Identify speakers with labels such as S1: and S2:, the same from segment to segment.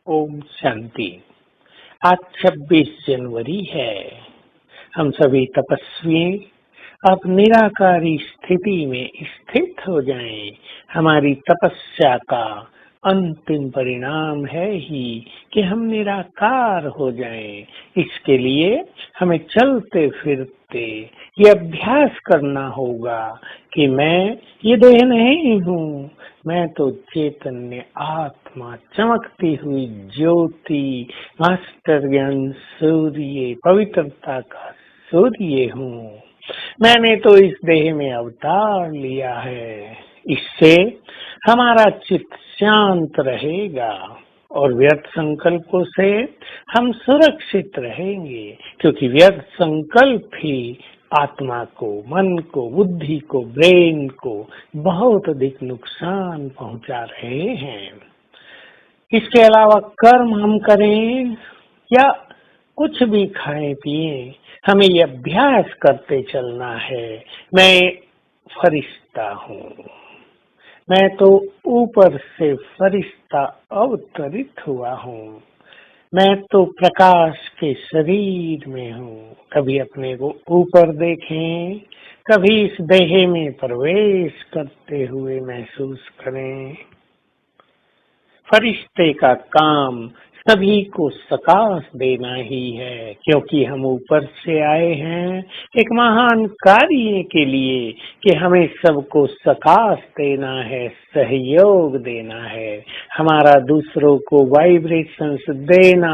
S1: ओम शांति। आज 26 जनवरी है। हम सभी तपस्वी अब निराकारी स्थिति में स्थित हो जाएं। हमारी तपस्या का अंतिम परिणाम है ही कि हम निराकार हो जाएं। इसके लिए हमें चलते फिरते ये अभ्यास करना होगा कि मैं ये देह नहीं हूँ, मैं तो चैतन्य आत्मा, चमकती हुई ज्योति, मास्टर ज्ञान सूर्य, पवित्रता का सूर्य हूँ। मैंने तो इस देह में अवतार लिया है। इससे हमारा चित्त शांत रहेगा और व्यर्थ संकल्पों से हम सुरक्षित रहेंगे, क्योंकि व्यर्थ संकल्प ही आत्मा को, मन को, बुद्धि को, ब्रेन को बहुत अधिक नुकसान पहुंचा रहे हैं। इसके अलावा कर्म हम करें या कुछ भी खाएं पिए, हमें ये अभ्यास करते चलना है, मैं फरिश्ता हूँ। मैं तो ऊपर से फरिश्ता अवतरित हुआ हूँ। मैं तो प्रकाश के शरीर में हूँ। कभी अपने को ऊपर देखें, कभी इस देह में प्रवेश करते हुए महसूस करें। फरिश्ते का काम सभी को सकाश देना ही है, क्योंकि हम ऊपर से आए हैं एक महान कार्य के लिए कि हमें सबको सकाश देना है, सहयोग देना है। हमारा दूसरों को वाइब्रेशंस देना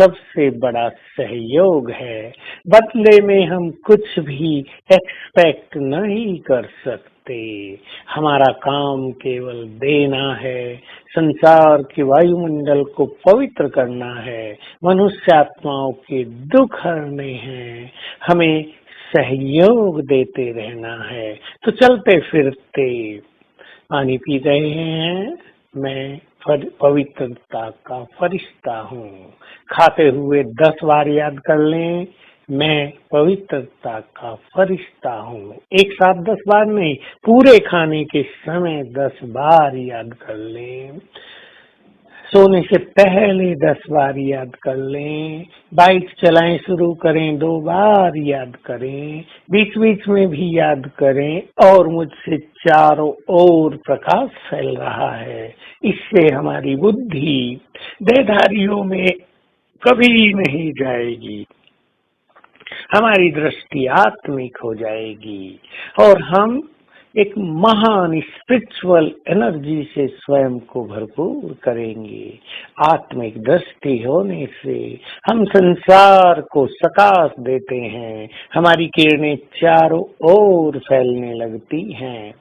S1: सबसे बड़ा सहयोग है। बदले में हम कुछ भी एक्सपेक्ट नहीं कर सकते। हमारा काम केवल देना है, संसार के वायुमंडल को पवित्र करना है, मनुष्य आत्माओं के दुख हरने हैं, हमें सहयोग देते रहना है। तो चलते फिरते पानी पी रहे हैं, मैं पवित्रता का फरिश्ता हूँ। खाते हुए 10 बार याद कर लें, मैं पवित्रता का फरिश्ता हूँ। एक साथ 10 बार नहीं, पूरे खाने के समय 10 बार याद कर लें। सोने से पहले 10 बार याद कर लें। बाइक चलाएं शुरू करें 2 बार याद करें, बीच बीच में भी याद करें। और मुझसे चारों ओर प्रकाश फैल रहा है। इससे हमारी बुद्धि देहधारियों में कभी नहीं जाएगी, हमारी दृष्टि आत्मिक हो जाएगी और हम एक महान स्पिरिचुअल एनर्जी से स्वयं को भरपूर करेंगे। आत्मिक दृष्टि होने से हम संसार को सकाश देते हैं, हमारी किरणें चारों ओर फैलने लगती हैं।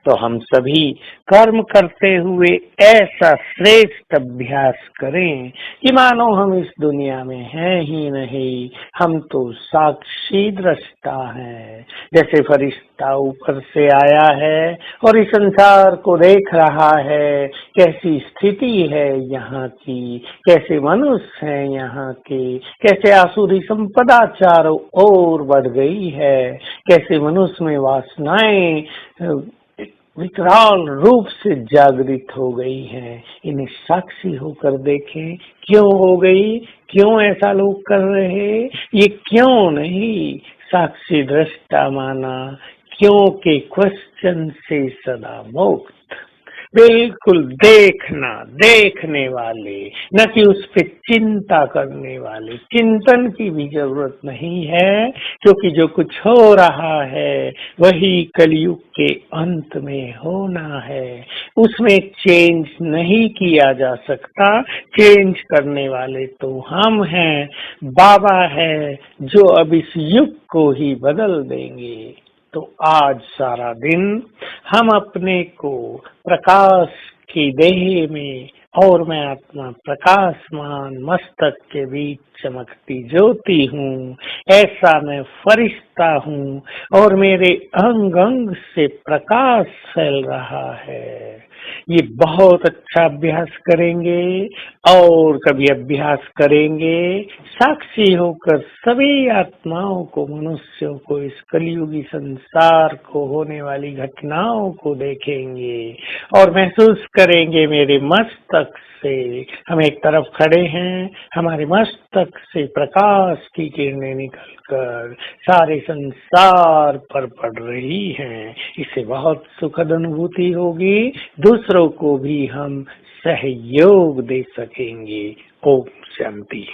S1: तो हम सभी कर्म करते हुए ऐसा श्रेष्ठ अभ्यास करें कि मानो हम इस दुनिया में हैं ही नहीं, हम तो साक्षी दृष्टा हैं। जैसे फरिश्ता ऊपर से आया है और इस संसार को देख रहा है, कैसी स्थिति है यहाँ की, कैसे मनुष्य हैं यहाँ के, कैसे आसुरी संपदा चारों ओर बढ़ गई है, कैसे मनुष्य में वासनाएं विकराल रूप से जागृत हो गई हैं। इन्हें साक्षी होकर देखें, क्यों हो गई, क्यों ऐसा लोग कर रहे, ये क्यों नहीं साक्षी दृष्टा माना, क्यों के क्वेश्चन से सदा मुक्त। बिल्कुल देखना, देखने वाले, न कि उस पे चिंता करने वाले। चिंतन की भी जरूरत नहीं है, क्योंकि जो कुछ हो रहा है वही कलयुग के अंत में होना है। उसमें चेंज नहीं किया जा सकता। चेंज करने वाले तो हम हैं, बाबा है जो अब इस युग को ही बदल देंगे। तो आज सारा दिन हम अपने को प्रकाश की देह में, और मैं आत्मा प्रकाशमान मस्तक के बीच चमकती ज्योति हूँ, ऐसा मैं फरिश्ता सकता हूँ और मेरे अंग अंग से प्रकाश फैल रहा है। ये बहुत अच्छा अभ्यास करेंगे और कभी अभ्यास करेंगे, साक्षी होकर सभी आत्माओं को, मनुष्यों को, इस कलयुगी संसार को होने वाली घटनाओं को देखेंगे और महसूस करेंगे मेरे मस्तक से हम एक तरफ खड़े हैं, हमारे मस्तक से प्रकाश की किरणें निकलकर सारे संसार पर पड़ रही हैं। इससे बहुत सुखद अनुभूति होगी, दूसरों को भी हम सहयोग दे सकेंगे। ओम शांति।